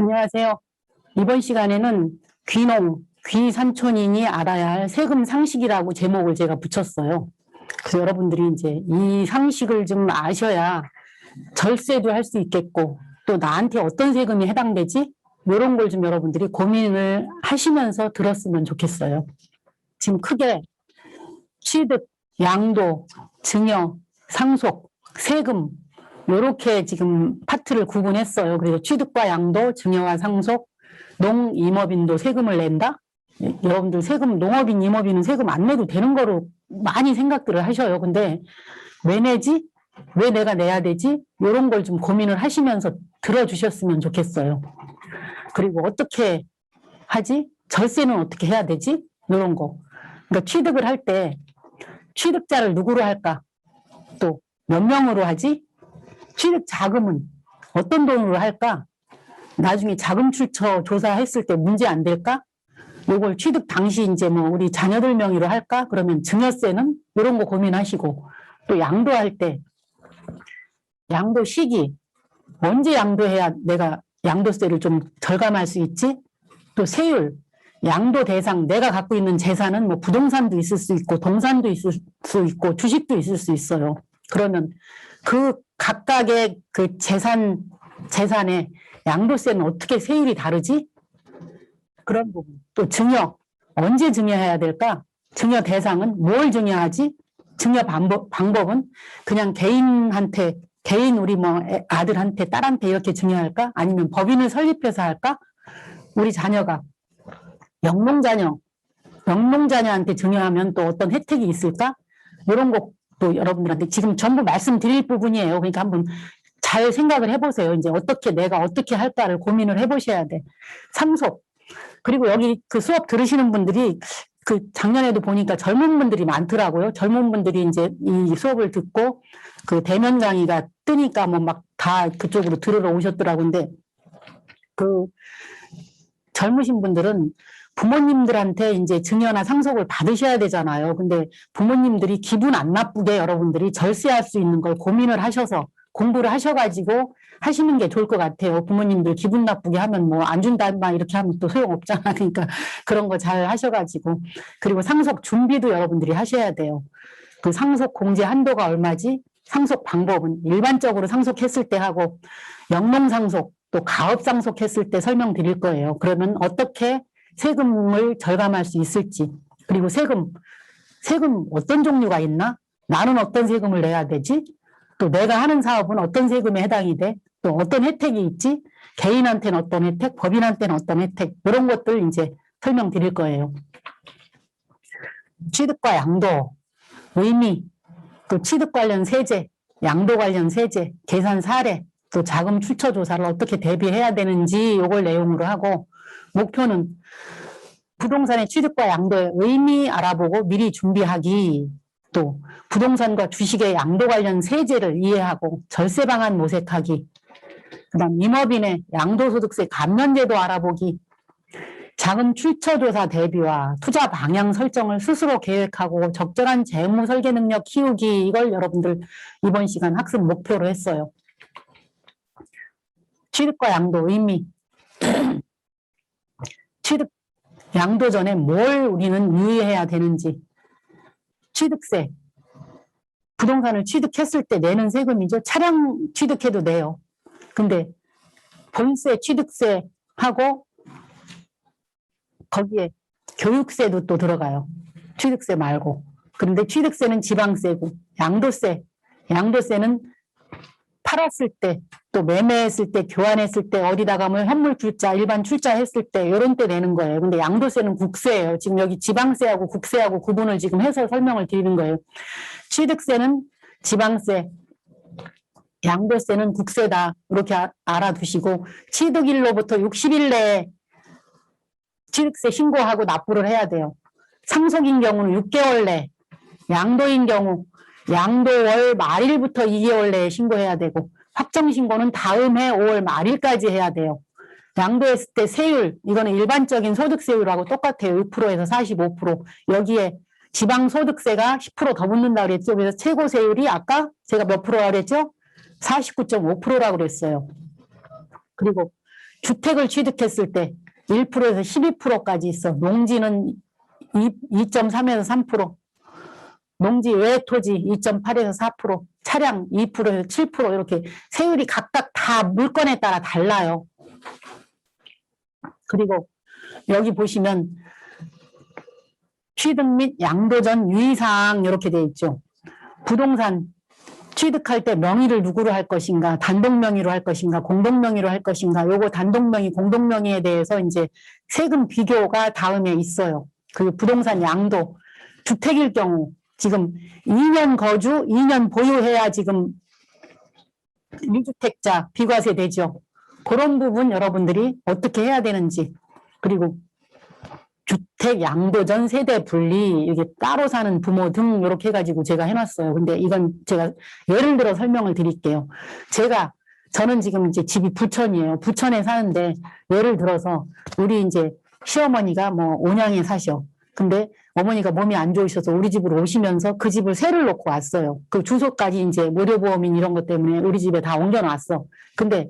안녕하세요. 이번 시간에는 귀농, 귀산촌인이 알아야 할 세금 상식이라고 제목을 제가 붙였어요. 그래서 여러분들이 이제 이 상식을 좀 아셔야 절세도 할 수 있겠고, 또 나한테 어떤 세금이 해당되지? 이런 걸 좀 여러분들이 고민을 하시면서 들었으면 좋겠어요. 지금 크게 취득, 양도, 증여, 상속, 세금, 이렇게 지금 파트를 구분했어요. 그래서 취득과 양도, 증여와 상속, 농임업인도 세금을 낸다? 여러분들 세금, 농업인, 임업인은 세금 안 내도 되는 거로 많이 생각들을 하셔요. 근데 왜 내지? 왜 내가 내야 되지? 이런 걸 좀 고민을 하시면서 들어주셨으면 좋겠어요. 그리고 어떻게 하지? 절세는 어떻게 해야 되지? 이런 거. 그러니까 취득을 할 때 취득자를 누구로 할까? 또 몇 명으로 하지? 취득 자금은 어떤 돈으로 할까? 나중에 자금 출처 조사했을 때 문제 안 될까? 요걸 취득 당시 이제 뭐 우리 자녀들 명의로 할까? 그러면 증여세는 이런 거 고민하시고, 또 양도할 때 양도 시기 언제 양도해야 내가 양도세를 좀 절감할 수 있지? 또 세율, 양도 대상, 내가 갖고 있는 재산은 뭐 부동산도 있을 수 있고 동산도 있을 수 있고 주식도 있을 수 있어요. 그러면 그 각각의 그 재산의 양도세는 어떻게 세율이 다르지? 그런 부분. 또 증여, 언제 증여해야 될까? 증여 대상은 뭘 증여하지? 증여 방법은 그냥 개인 우리 뭐 아들한테 딸한테 이렇게 증여할까? 아니면 법인을 설립해서 할까? 우리 자녀가 영농자녀한테 증여하면 또 어떤 혜택이 있을까? 이런 것도 여러분들한테 지금 전부 말씀드릴 부분이에요. 그러니까 한번 잘 생각을 해보세요. 이제 내가 어떻게 할까를 고민을 해보셔야 돼. 상속. 그리고 여기 그 수업 들으시는 분들이 그 작년에도 보니까 젊은 분들이 많더라고요. 젊은 분들이 이제 이 수업을 듣고 그 대면 강의가 뜨니까 뭐 막 다 그쪽으로 들으러 오셨더라고요. 근데 그 젊으신 분들은 부모님들한테 이제 증여나 상속을 받으셔야 되잖아요. 근데 부모님들이 기분 안 나쁘게 여러분들이 절세할 수 있는 걸 고민을 하셔서 공부를 하셔가지고 하시는 게 좋을 것 같아요. 부모님들 기분 나쁘게 하면 뭐 안 준다 막 이렇게 하면 또 소용없잖아. 그러니까 그런 거 잘 하셔가지고. 그리고 상속 준비도 여러분들이 하셔야 돼요. 그 상속 공제 한도가 얼마지? 상속 방법은 일반적으로 상속했을 때 하고 영농상속 또 가업상속했을 때 설명드릴 거예요. 그러면 어떻게 세금을 절감할 수 있을지, 그리고 세금 어떤 종류가 있나? 나는 어떤 세금을 내야 되지? 또 내가 하는 사업은 어떤 세금에 해당이 돼? 또 어떤 혜택이 있지? 개인한테는 어떤 혜택, 법인한테는 어떤 혜택, 이런 것들 이제 설명드릴 거예요. 취득과 양도, 의미, 또 취득 관련 세제, 양도 관련 세제, 계산 사례, 또 자금 출처 조사를 어떻게 대비해야 되는지 이걸 내용으로 하고, 목표는 부동산의 취득과 양도의 의미 알아보고 미리 준비하기, 또 부동산과 주식의 양도 관련 세제를 이해하고 절세 방안 모색하기, 그다음 임업인의 양도소득세 감면제도 알아보기, 자금 출처 조사 대비와 투자 방향 설정을 스스로 계획하고 적절한 재무 설계 능력 키우기, 이걸 여러분들 이번 시간 학습 목표로 했어요. 취득과 양도 의미. 취득 양도 전에 뭘 우리는 유의해야 되는지. 취득세. 부동산을 취득했을 때 내는 세금이죠. 차량 취득해도 내요. 근데 본세, 취득세하고 거기에 교육세도 또 들어가요. 취득세 말고. 그런데 취득세는 지방세고, 양도세는 팔았을 때, 또 매매했을 때, 교환했을 때, 어디다가 뭐 현물 출자, 일반 출자했을 때, 이런 때 내는 거예요. 근데 양도세는 국세예요. 지금 여기 지방세하고 국세하고 구분을 지금 해서 설명을 드리는 거예요. 취득세는 지방세, 양도세는 국세다. 이렇게 알아두시고, 취득일로부터 60일 내에 취득세 신고하고 납부를 해야 돼요. 상속인 경우는 6개월 내, 양도인 경우 양도월 말일부터 2개월 내에 신고해야 되고, 확정신고는 다음 해 5월 말일까지 해야 돼요. 양도했을 때 세율, 이거는 일반적인 소득세율하고 똑같아요. 6%에서 45%. 여기에 지방소득세가 10% 더 붙는다고 그랬죠. 그래서 최고세율이 아까 제가 몇 프로라고 그랬죠? 49.5%라고 그랬어요. 그리고 주택을 취득했을 때 1%에서 12%까지 있어. 농지는 2.3에서 3%, 농지 외 토지 2.8에서 4%, 차량 2%에서 7% 이렇게 세율이 각각 다 물건에 따라 달라요. 그리고 여기 보시면 취득 및 양도 전 유의사항 이렇게 돼 있죠. 부동산 취득할 때 명의를 누구로 할 것인가, 단독 명의로 할 것인가, 공동 명의로 할 것인가, 요거 단독 명의, 공동 명의에 대해서 이제 세금 비교가 다음에 있어요. 그 부동산 양도, 주택일 경우 지금 2년 거주, 2년 보유해야 지금 1주택자 비과세 되죠. 그런 부분 여러분들이 어떻게 해야 되는지, 그리고 주택 양도 전 세대 분리, 이게 따로 사는 부모 등 이렇게 해가지고 제가 해놨어요. 근데 이건 제가 예를 들어 설명을 드릴게요. 저는 지금 이제 집이 부천이에요. 부천에 사는데 예를 들어서 우리 이제 시어머니가 뭐 온양에 사셔. 근데 어머니가 몸이 안 좋으셔서 우리 집으로 오시면서 그 집을 세를 놓고 왔어요. 그 주소까지 이제 무료보험인 이런 것 때문에 우리 집에 다 옮겨놨어. 근데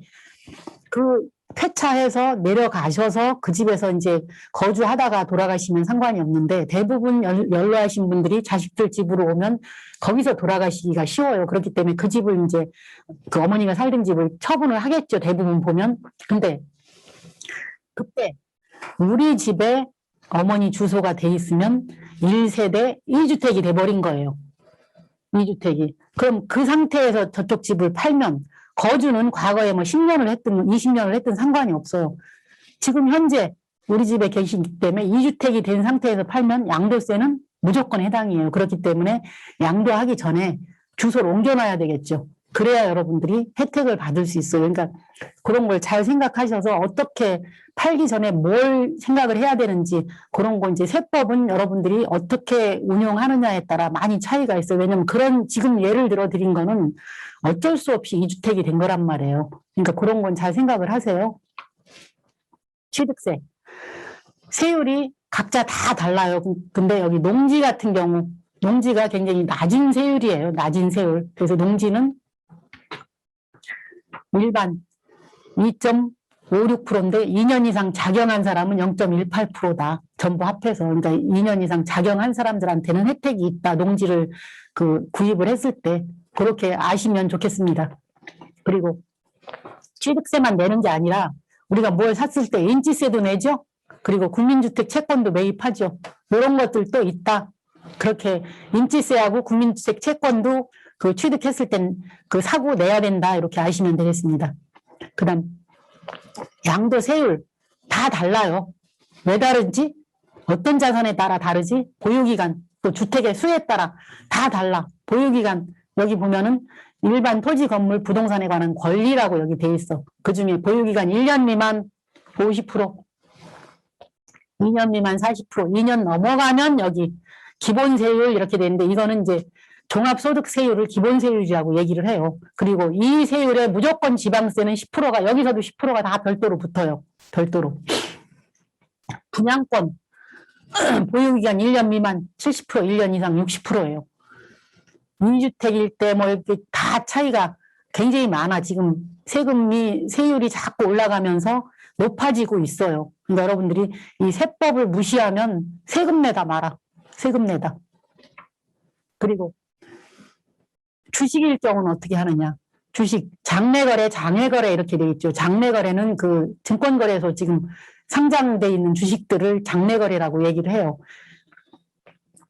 그 폐차해서 내려가셔서 그 집에서 이제 거주하다가 돌아가시면 상관이 없는데 대부분 연로하신 분들이 자식들 집으로 오면 거기서 돌아가시기가 쉬워요. 그렇기 때문에 그 집을 이제 그 어머니가 살던 집을 처분을 하겠죠. 대부분 보면. 근데 그때 우리 집에 어머니 주소가 돼 있으면 1세대 1주택이 돼버린 거예요. 2주택이. 그럼 그 상태에서 저쪽 집을 팔면 거주는 과거에 뭐 10년을 했든 20년을 했든 상관이 없어요. 지금 현재 우리 집에 계시기 때문에 2주택이 된 상태에서 팔면 양도세는 무조건 해당이에요. 그렇기 때문에 양도하기 전에 주소를 옮겨놔야 되겠죠. 그래야 여러분들이 혜택을 받을 수 있어요. 그러니까 그런 걸 잘 생각하셔서 어떻게 팔기 전에 뭘 생각을 해야 되는지 그런 거 이제 세법은 여러분들이 어떻게 운용하느냐에 따라 많이 차이가 있어요. 왜냐면 그런 지금 예를 들어 드린 거는 어쩔 수 없이 2주택이 된 거란 말이에요. 그러니까 그런 건 잘 생각을 하세요. 취득세. 세율이 각자 다 달라요. 근데 여기 농지 같은 경우 농지가 굉장히 낮은 세율이에요. 낮은 세율. 그래서 농지는 일반 2.56%인데 2년 이상 작용한 사람은 0.18%다. 전부 합해서. 그러니까 2년 이상 작용한 사람들한테는 혜택이 있다. 농지를 구입을 했을 때. 그렇게 아시면 좋겠습니다. 그리고 취득세만 내는 게 아니라 우리가 뭘 샀을 때 인지세도 내죠. 그리고 국민주택 채권도 매입하죠. 이런 것들도 있다. 그렇게 인지세하고 국민주택 채권도 그 취득했을 땐 그 사고 내야 된다. 이렇게 아시면 되겠습니다. 그 다음 양도세율 다 달라요. 왜 다른지? 어떤 자산에 따라 다르지? 보유기간, 또 주택의 수에 따라 다 달라. 보유기간 여기 보면은 일반 토지 건물 부동산에 관한 권리라고 여기 돼 있어. 그 중에 보유기간 1년 미만 50%, 2년 미만 40%, 2년 넘어가면 여기 기본세율 이렇게 되는데 이거는 이제 종합소득세율을 기본세율이라고 얘기를 해요. 그리고 이 세율에 무조건 지방세는 10%가 여기서도 10%가 다 별도로 붙어요. 별도로. 분양권 보유기간 1년 미만 70%, 1년 이상 60%예요. 2주택일 때 뭐 이렇게 다 차이가 굉장히 많아. 지금 세율이 자꾸 올라가면서 높아지고 있어요. 그러니까 여러분들이 이 세법을 무시하면 세금 내다 말아. 세금 내다. 그리고 주식일 경우는 어떻게 하느냐. 주식 장매거래, 장외거래 이렇게 돼 있죠. 장매거래는 그 증권거래소 지금 상장돼 있는 주식들을 장매거래라고 얘기를 해요.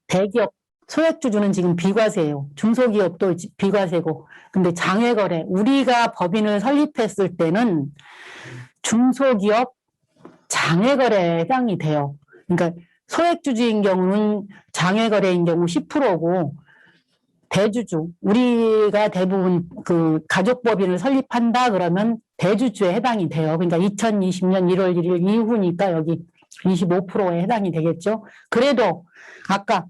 대기업 소액주주는 지금 비과세예요. 중소기업도 비과세고. 근데 장외거래, 우리가 법인을 설립했을 때는 중소기업 장외거래에 해당이 돼요. 그러니까 소액주주인 경우는 장외거래인 경우 10%고 대주주, 우리가 대부분 그 가족법인을 설립한다 그러면 대주주에 해당이 돼요. 그러니까 2020년 1월 1일 이후니까 여기 25%에 해당이 되겠죠. 그래도 아까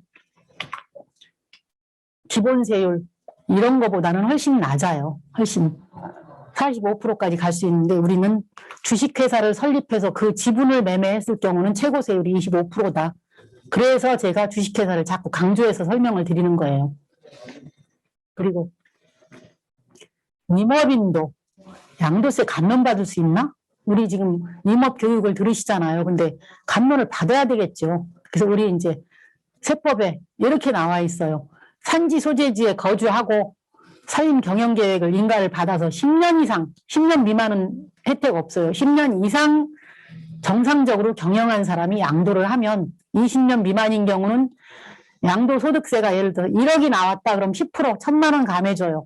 기본세율 이런 거보다는 훨씬 낮아요. 훨씬 45%까지 갈 수 있는데 우리는 주식회사를 설립해서 그 지분을 매매했을 경우는 최고세율이 25%다. 그래서 제가 주식회사를 자꾸 강조해서 설명을 드리는 거예요. 그리고 임업인도 양도세 감면받을 수 있나? 우리 지금 임업 교육을 들으시잖아요. 근데 감론을 받아야 되겠죠. 그래서 우리 이제 세법에 이렇게 나와 있어요. 산지 소재지에 거주하고 살림 경영 계획을 인가를 받아서 10년 이상, 10년 미만은 혜택 없어요. 10년 이상 정상적으로 경영한 사람이 양도를 하면 20년 미만인 경우는 양도소득세가 예를 들어 1억이 나왔다 그럼 10% 1,000만 원 감해줘요.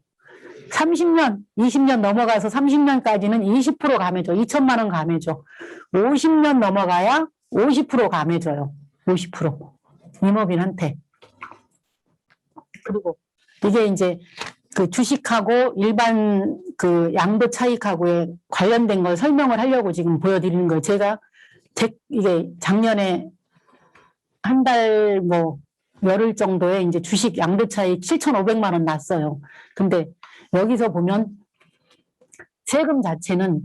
30년, 20년 넘어가서 30년까지는 20% 감해줘. 2,000만 원 감해줘. 50년 넘어가야 50% 감해줘요. 50%. 임업인한테. 그리고 이게 이제 그 주식하고 일반 그 양도 차익하고의 관련된 걸 설명을 하려고 지금 보여드리는 거예요. 제가 이게 작년에 한 달 뭐 열흘 정도에 이제 주식 양도 차익 7,500만 원 났어요. 근데 여기서 보면 세금 자체는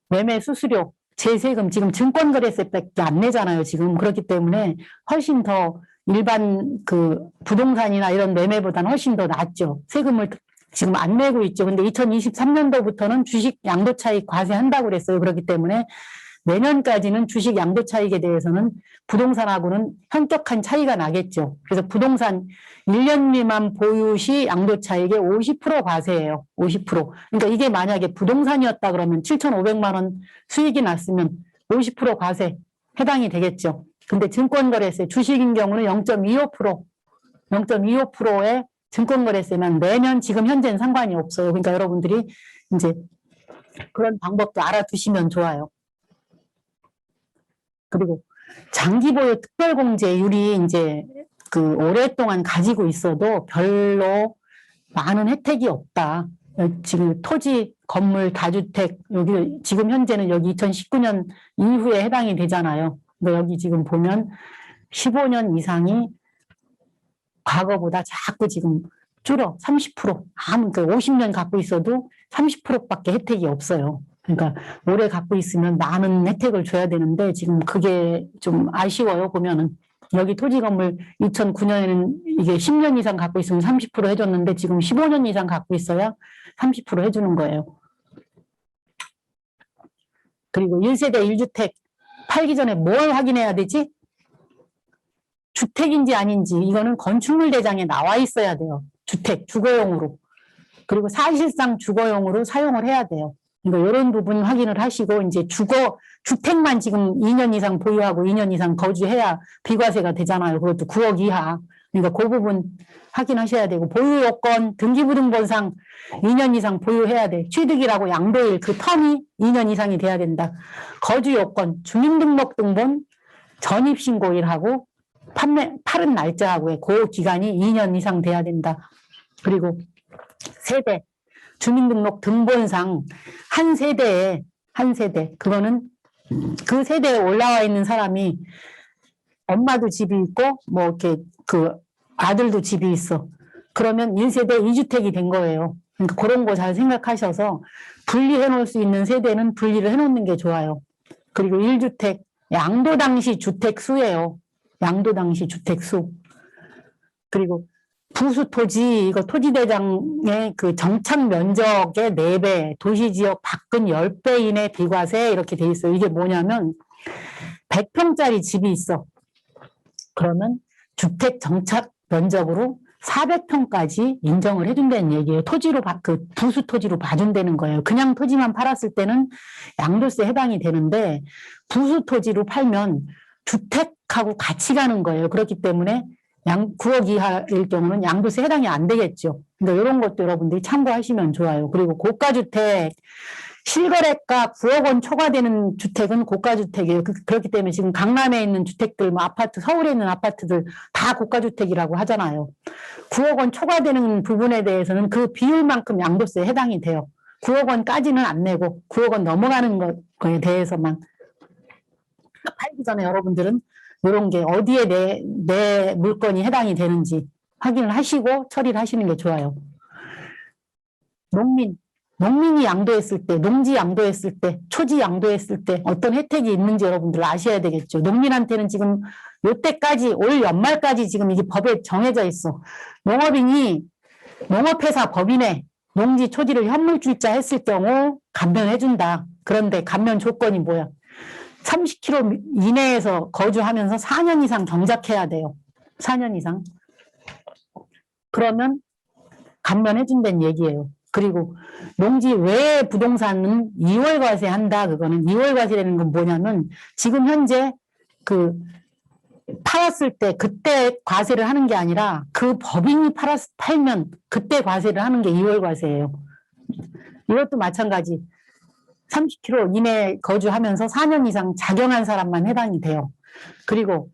매매 수수료, 재세금 지금 증권거래세밖에 안 내잖아요. 지금 그렇기 때문에 훨씬 더 일반 그 부동산이나 이런 매매보다는 훨씬 더 낫죠. 세금을 지금 안 내고 있죠. 근데 2023년도부터는 주식 양도차익 과세한다고 그랬어요. 그렇기 때문에 내년까지는 주식 양도차익에 대해서는 부동산하고는 현격한 차이가 나겠죠. 그래서 부동산 1년 미만 보유 시 양도차익의 50% 과세예요. 50%. 그러니까 이게 만약에 부동산이었다 그러면 7,500만 원 수익이 났으면 50% 과세 해당이 되겠죠. 근데 증권거래세, 주식인 경우는 0.25%, 0.25%의 증권거래세만 내면 지금 현재는 상관이 없어요. 그러니까 여러분들이 이제 그런 방법도 알아두시면 좋아요. 그리고 장기보유 특별공제율이 이제 그 오랫동안 가지고 있어도 별로 많은 혜택이 없다. 지금 토지, 건물, 다주택, 여기 지금 현재는 여기 2019년 이후에 해당이 되잖아요. 근데 여기 지금 보면 15년 이상이 과거보다 자꾸 지금 줄어 30%. 그러니까 50년 갖고 있어도 30%밖에 혜택이 없어요. 그러니까 오래 갖고 있으면 많은 혜택을 줘야 되는데 지금 그게 좀 아쉬워요. 보면은 여기 토지 건물 2009년에는 이게 10년 이상 갖고 있으면 30% 해줬는데 지금 15년 이상 갖고 있어야 30% 해주는 거예요. 그리고 1세대 1주택 팔기 전에 뭘 확인해야 되지? 주택인지 아닌지 이거는 건축물 대장에 나와 있어야 돼요. 주택, 주거용으로. 그리고 사실상 주거용으로 사용을 해야 돼요. 그러니까 이런 부분 확인을 하시고 이제 주택만 지금 2년 이상 보유하고 2년 이상 거주해야 비과세가 되잖아요. 그것도 9억 이하. 그러니까 그 부분 확인하셔야 되고 보유 요건 등기부등본상 2년 이상 보유해야 돼. 취득이라고 양도일 그 텀이 2년 이상이 돼야 된다. 거주 요건 주민등록등본 전입신고일하고 팔은 날짜하고의 그 기간이 2년 이상 돼야 된다. 그리고 세대 주민등록 등본상 한 세대 그거는 그 세대에 올라와 있는 사람이 엄마도 집이 있고 뭐 이렇게 그 아들도 집이 있어. 그러면 1세대 2주택이 된 거예요. 그러니까 그런 거 잘 생각하셔서 분리해 놓을 수 있는 세대는 분리를 해 놓는 게 좋아요. 그리고 1주택 양도 당시 주택 수예요. 양도 당시 주택 수. 그리고 부수 토지, 이거 토지대장의 그 정착 면적의 4배, 도시지역 밖은 10배 이내 비과세 이렇게 돼 있어요. 이게 뭐냐면 100평짜리 집이 있어. 그러면 주택 정착 면적으로 400평까지 인정을 해준다는 얘기예요. 토지로 그 부수 토지로 봐준다는 거예요. 그냥 토지만 팔았을 때는 양도세 해당이 되는데 부수 토지로 팔면 주택하고 같이 가는 거예요. 그렇기 때문에 9억 이하일 경우는 양도세 해당이 안 되겠죠. 그러니까 이런 것도 여러분들이 참고하시면 좋아요. 그리고 고가주택, 실거래가 9억 원 초과되는 주택은 고가주택이에요. 그렇기 때문에 지금 강남에 있는 주택들, 뭐 아파트, 서울에 있는 아파트들 다 고가주택이라고 하잖아요. 9억 원 초과되는 부분에 대해서는 그 비율만큼 양도세에 해당이 돼요. 9억 원까지는 안 내고 9억 원 넘어가는 거에 대해서만. 팔기 전에 여러분들은 이런 게 어디에 내 물건이 해당이 되는지 확인을 하시고 처리를 하시는 게 좋아요. 농민이 양도했을 때, 농지 양도했을 때, 초지 양도했을 때 어떤 혜택이 있는지 여러분들 아셔야 되겠죠. 농민한테는 지금 요때까지 올 연말까지 지금 이게 법에 정해져 있어. 농업인이 농업회사 법인에 농지 초지를 현물주의자 했을 경우 감면해준다. 그런데 감면 조건이 뭐야? 30km 이내에서 거주하면서 4년 이상 경작해야 돼요. 4년 이상. 그러면 감면해준다는 얘기예요. 그리고 농지 외 부동산은 2월 과세한다. 그거는 2월 과세라는 건 뭐냐면 지금 현재 그 팔았을 때 그때 과세를 하는 게 아니라 그 법인이 팔면 그때 과세를 하는 게 2월 과세예요. 이것도 마찬가지. 30km 이내에 거주하면서 4년 이상 작용한 사람만 해당이 돼요. 그리고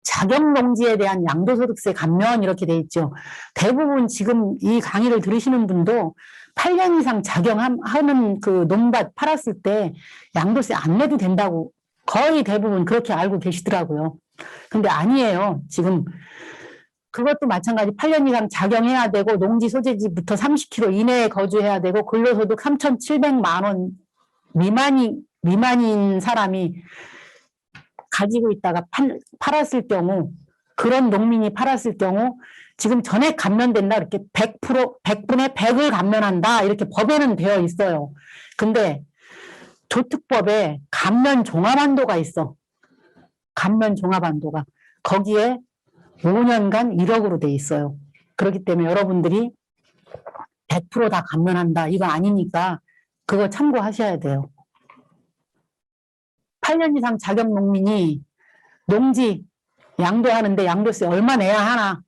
자격농지에 대한 양도소득세 감면 이렇게 돼 있죠. 대부분 지금 이 강의를 들으시는 분도 8년 이상 작용하는 그 농밭 팔았을 때 양도세 안 내도 된다고 거의 대부분 그렇게 알고 계시더라고요. 근데 아니에요. 지금 그것도 마찬가지 8년 이상 작용해야 되고 농지 소재지부터 30km 이내에 거주해야 되고 근로소득 3,700만 원 미만인 사람이 가지고 있다가 팔았을 경우 그런 농민이 팔았을 경우 지금 전액 감면된다 이렇게 100% 100분의 100을 감면한다 이렇게 법에는 되어 있어요. 근데 조특법에 감면 종합한도가 있어. 감면 종합한도가 거기에 5년간 1억으로 돼 있어요. 그렇기 때문에 여러분들이 100%다 감면한다 이거 아니니까 그거 참고하셔야 돼요. 8년 이상 자격 농민이 농지 양도하는데 양도세 얼마 내야 하나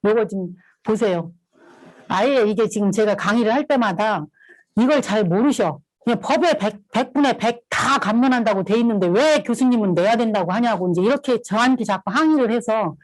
요거 좀 보세요. 아예 이게 지금 제가 강의를 할 때마다 이걸 잘 모르셔. 그냥 법에 100분의 100 다 감면한다고 돼 있는데 왜 교수님은 내야 된다고 하냐고 이제 이렇게 저한테 자꾸 항의를 해서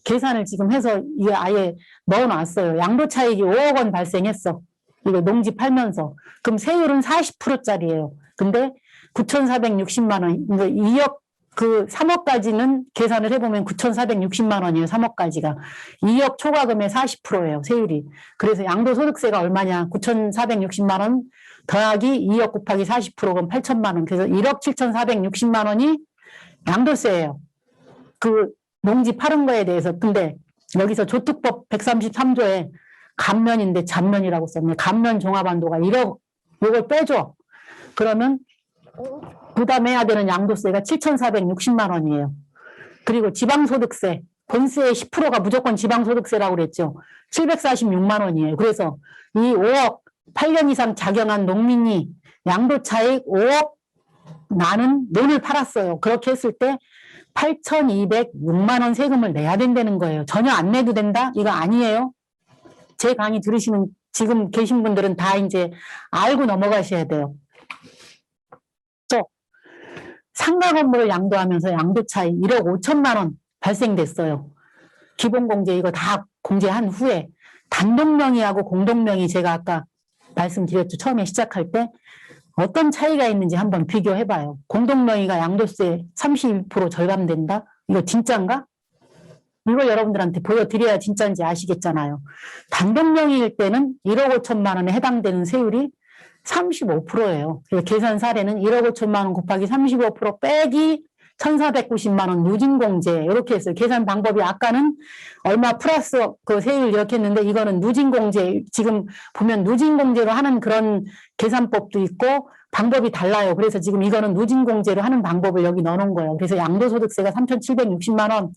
계산을 지금 해서 이게 아예 넣어놨어요. 양도 차익이 5억 원 발생했어. 이거 농지 팔면서. 그럼 세율은 40%짜리예요. 근데 9,460만 원, 2억, 3억까지는 계산을 해보면 9,460만 원이에요. 3억까지가. 2억 초과금의 40%예요. 세율이. 그래서 양도소득세가 얼마냐. 9,460만 원 더하기 2억 곱하기 40%면 8천만 원. 그래서 1억 7,460만 원이 양도세예요. 그 농지 파는 거에 대해서. 근데 여기서 조특법 133조에 감면인데 잔면이라고 썼네. 감면 종합한도가 1억, 이걸 빼줘. 그러면 부담해야 되는 양도세가 7,460만 원이에요. 그리고 지방소득세, 본세의 10%가 무조건 지방소득세라고 그랬죠. 746만 원이에요. 그래서 이 5억, 8년 이상 작용한 농민이 양도차익 5억 나는 논을 팔았어요. 그렇게 했을 때 8,206만 원 세금을 내야 된다는 거예요. 전혀 안 내도 된다? 이거 아니에요. 제 강의 들으시는 지금 계신 분들은 다 이제 알고 넘어가셔야 돼요. 또 상가 건물을 양도하면서 양도 차익 1억 5천만 원 발생됐어요. 기본공제 이거 다 공제한 후에 단독명의하고 공동명의 제가 아까 말씀드렸죠. 처음에 시작할 때 어떤 차이가 있는지 한번 비교해봐요. 공동명의가 양도세 32% 절감된다? 이거 진짠가? 이걸 여러분들한테 보여드려야 진짜인지 아시겠잖아요. 단독명의일 때는 1억 5천만 원에 해당되는 세율이 35%예요. 그래서 계산 사례는 1억 5천만 원 곱하기 35% 빼기 1,490만 원 누진공제 이렇게 했어요. 계산 방법이 아까는 얼마 플러스 그 세율 이렇게 했는데 이거는 누진공제 지금 보면 누진공제로 하는 그런 계산법도 있고 방법이 달라요. 그래서 지금 이거는 누진공제로 하는 방법을 여기 넣어놓은 거예요. 그래서 양도소득세가 3,760만 원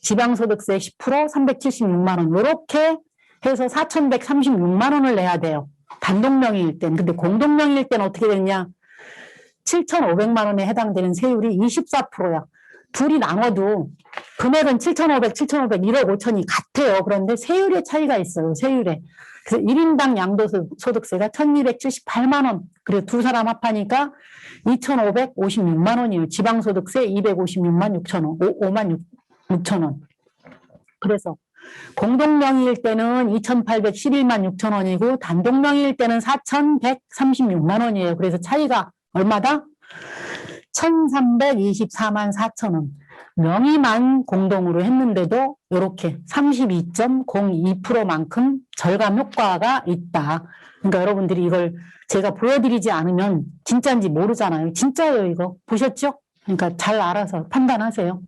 지방소득세 10% 376만 원 이렇게 해서 4,136만 원을 내야 돼요. 단독명의일 땐. 근데 공동명의일 때는 어떻게 되느냐. 7,500만 원에 해당되는 세율이 24%야. 둘이 나눠도 금액은 7,500, 1억 5천이 같아요. 그런데 세율의 차이가 있어요. 세율에. 그래서 1인당 양도소득세가 1,278만 원. 그리고 두 사람 합하니까 2,556만 원이에요. 지방소득세 256만 6천 원, 5만 6천 원. 그래서 공동명의일 때는 2,811만 6천 원이고 단독명의일 때는 4,136만 원이에요. 그래서 차이가 얼마다? 1,324만 4천 원. 명의만 공동으로 했는데도 이렇게 32.02%만큼 절감 효과가 있다. 그러니까 여러분들이 이걸 제가 보여드리지 않으면 진짜인지 모르잖아요. 진짜예요, 이거. 보셨죠? 그러니까 잘 알아서 판단하세요.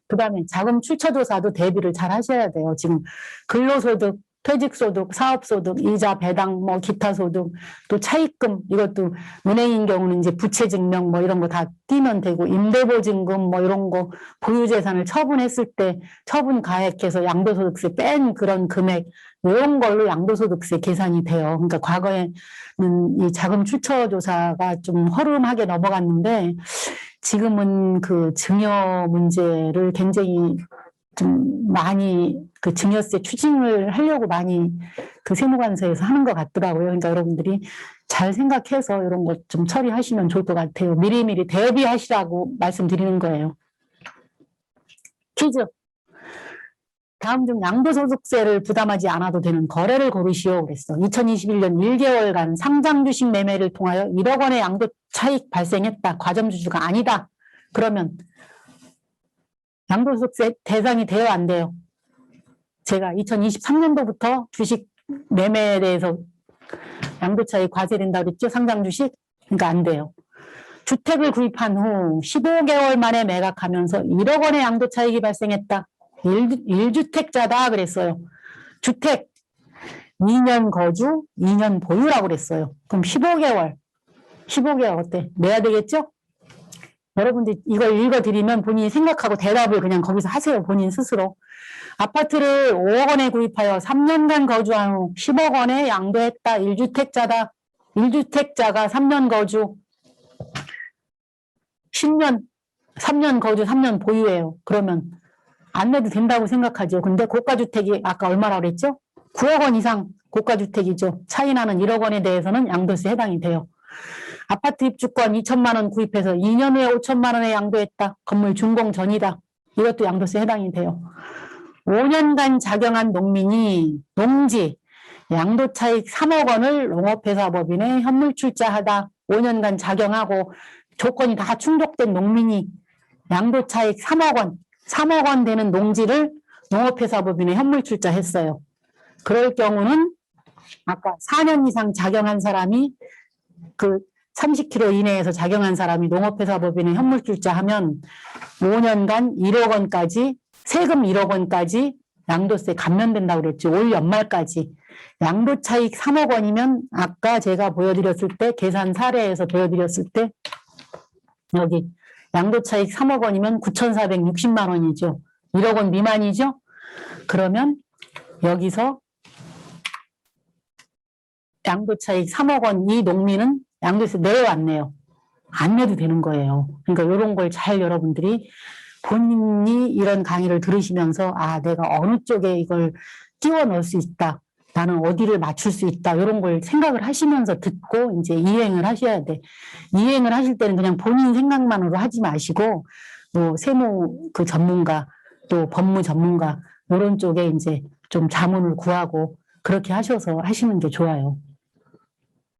그 다음에 자금 출처조사도 대비를 잘 하셔야 돼요. 지금 근로소득 퇴직소득, 사업소득, 이자, 배당, 뭐 기타 소득, 또 차입금 이것도 은행인 경우는 이제 부채 증명 뭐 이런 거 다 띄면 되고 임대보증금 뭐 이런 거 보유재산을 처분했을 때 처분 가액해서 양도소득세 뺀 그런 금액 이런 걸로 양도소득세 계산이 돼요. 그러니까 과거에는 이 자금 출처 조사가 좀 허름하게 넘어갔는데 지금은 그 증여 문제를 굉장히 좀 많이 그 증여세 추징을 하려고 많이 그 세무관서에서 하는 것 같더라고요. 그러니까 여러분들이 잘 생각해서 이런 것 좀 처리하시면 좋을 것 같아요. 미리미리 대비하시라고 말씀드리는 거예요. 퀴즈. 다음 중 양도소득세를 부담하지 않아도 되는 거래를 고르시오 그랬어. 2021년 1개월간 상장 주식 매매를 통하여 1억 원의 양도 차익 발생했다. 과점주주가 아니다. 그러면 양도소득세 대상이 돼요, 안 돼요? 제가 2023년도부터 주식 매매에 대해서 양도차익 과세된다고 그랬죠? 상장 주식? 그러니까 안 돼요. 주택을 구입한 후 15개월 만에 매각하면서 1억 원의 양도차익이 발생했다. 1주택자다 그랬어요. 주택 2년 거주, 2년 보유라고 그랬어요. 그럼 15개월. 15개월 어때? 내야 되겠죠? 여러분들 이걸 읽어드리면 본인이 생각하고 대답을 그냥 거기서 하세요. 본인 스스로. 아파트를 5억 원에 구입하여 3년간 거주한 후 10억 원에 양도했다. 1주택자다. 1주택자가 3년 거주, 10년, 3년 거주, 3년 보유예요. 그러면 안 내도 된다고 생각하죠. 근데 고가주택이 아까 얼마라고 그랬죠? 9억 원 이상 고가주택이죠. 차이 나는 1억 원에 대해서는 양도세 해당이 돼요. 아파트 입주권 2천만 원 구입해서 2년 후에 5천만 원에 양도했다. 건물 준공 전이다. 이것도 양도세 해당이 돼요. 5년간 작용한 농민이 농지 양도차익 3억 원을 농업회사법인에 현물출자하다. 5년간 작용하고 조건이 다 충족된 농민이 양도차익 3억 원, 3억 원 되는 농지를 농업회사법인에 현물출자했어요. 그럴 경우는 아까 4년 이상 작용한 사람이 그 30km 이내에서 작용한 사람이 농업회사법인에 현물출자하면 5년간 1억 원까지 세금 1억 원까지 양도세 감면된다고 그랬죠. 올 연말까지. 양도차익 3억 원이면 아까 제가 보여드렸을 때 계산 사례에서 보여드렸을 때 여기 양도차익 3억 원이면 9,460만 원이죠. 1억 원 미만이죠. 그러면 여기서 양도차익 3억 원 이 농민은 양도세 내요 안 내요? 안 내도 되는 거예요. 그러니까 이런 걸 잘 여러분들이 본인이 이런 강의를 들으시면서 아 내가 어느 쪽에 이걸 끼워 넣을 수 있다. 나는 어디를 맞출 수 있다. 이런 걸 생각을 하시면서 듣고 이제 이행을 하셔야 돼. 이행을 하실 때는 그냥 본인 생각만으로 하지 마시고 뭐 세무 그 전문가 또 법무 전문가 이런 쪽에 이제 좀 자문을 구하고 그렇게 하셔서 하시는 게 좋아요.